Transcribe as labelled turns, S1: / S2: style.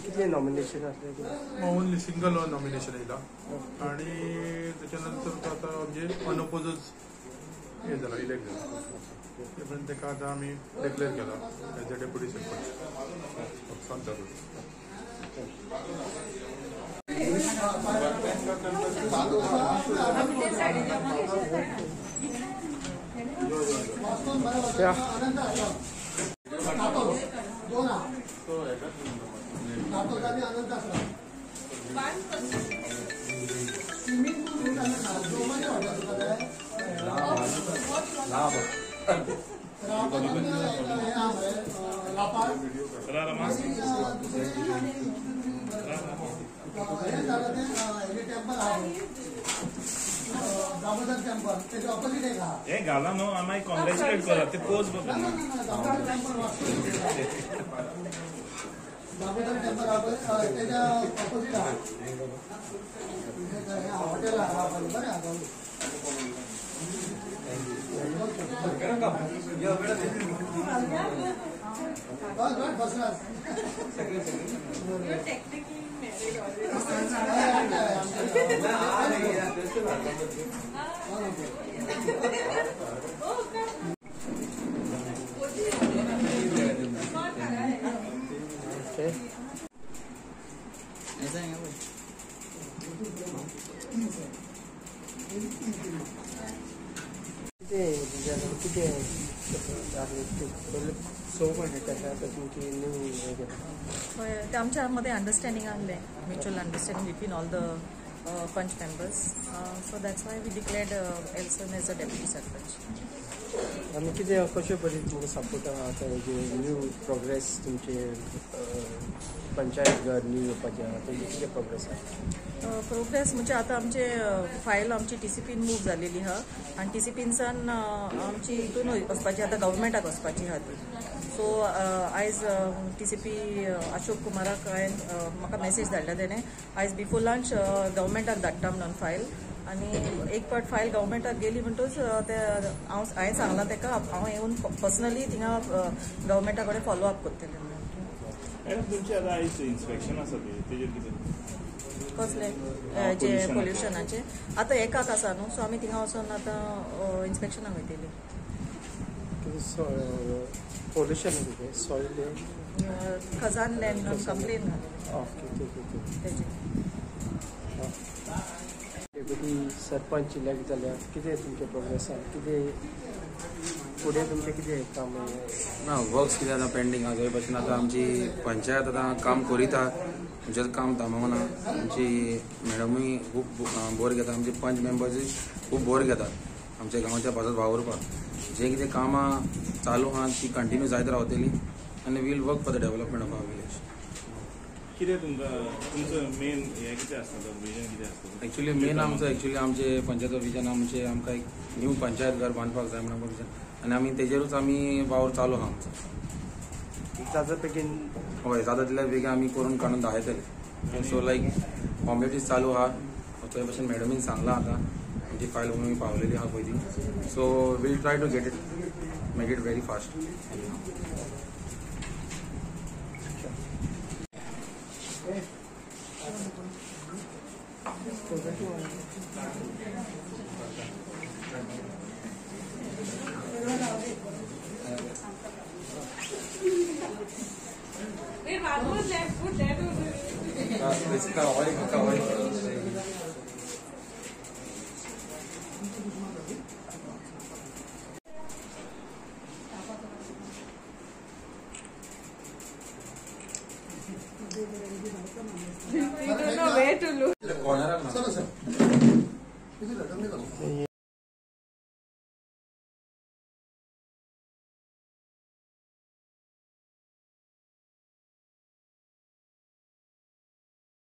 S1: कितले nomination
S2: only single nomination येयला आणि त्याच्यानंतर आता म्हणजे अनअपोजच हे झाला इलेक्ट झाला पण ताका आतां आमी डिक्लेअर केला एज अ डेप्युटी सरपंच सांगता
S3: घाला न्हू आम्ही कॉंग्रॅच्युलेट करा ते पोज बघा
S4: आमच्या मध्ये अंडरस्टँडिंग आले mutual understanding between all the panch members so that's why we declared Elson as a deputy sarpanch
S1: आनी कितें कशे परीन तुमकां सपोर्ट आतां हेजे न्यू प्रोग्रेस तुमचे पंचायत घर न्यू येवपाचें आहा तेजी कितें प्रोग्रेस आहा
S4: प्रोग्रेस म्हणजे आता आमचे फायल आमची TCPन मूव जालेली आहा आनी TCPनसान आमची हितून वचपाची आतां गव्हर्मेंटाक वचपाची आहा ती सो आयज TCP अशोक कुमाराक हांवें म्हाका मेसेज धाडला तेणें आयज बिफोर लंच गव्हर्मेंटाक धाडटा म्हणून फायल आनी एक पावट फायल गव्हर्मेंटाक गेली म्हणटूच ते हांवें सांगलां ताका हांव येवन पर्सनली थिंगा गव्हर्मेंटा कडेन फॉलो अप करतलें
S3: मॅडम तुमचे आतां आयज इन्स्पेक्शन आसा तेजेर कितें
S4: कसले जे पोल्युशनाचे आतां एकाक आसा न्हू सो आमी थिंगा वचून आतां इन्स्पेक्शनाक वयतली
S1: पोल्युशन कितें सॉयल
S4: खजान लँड कंप्लेन तेजे
S1: डेप्युटी सरपंच इलेक्ट जाल्यार कितें तुमचे प्रोग्रेस आहा कितें फुडें तुमचें कितें काम
S5: ना वर्क्स कितें आतां पेंडींग आहा ते भाशेन आतां आमची पंचायत आतां काम करीता आमचें काम थांबोना आमची मॅडमूय खूब बोर घेता आमचे पंच मेंबर्सूय खूब बोर घेतात आमच्या गांवाच्या पासत वावरपाक जे कितें कामां चालू आहा ती कंटिन्यू जायत रावतली आनी we'll work for the development of our village
S3: कितें तुमचं मेन हें कितें आसता विजन कितें आसता
S5: एक्चुअली मेन आमचे पंचायत विजन आमचे आमकां एक न्यू पंचायत घर बांदपाक जाय म्हणून विजन आनी आमी तेजेरूच आमी वावर चालू आहा आमचो
S1: जाता बेगीन
S5: हय जाता तितल्या बेगीन आमी करून काडून दाखयतले सो लायक फॉर्मेलिटीज चालू आहा ते भशेन मॅडमीन सांगलां आतां आमची फायल म्हणून पावलेली आहा पयली so we'll try to get it make it very fast
S6: We don't know where to look.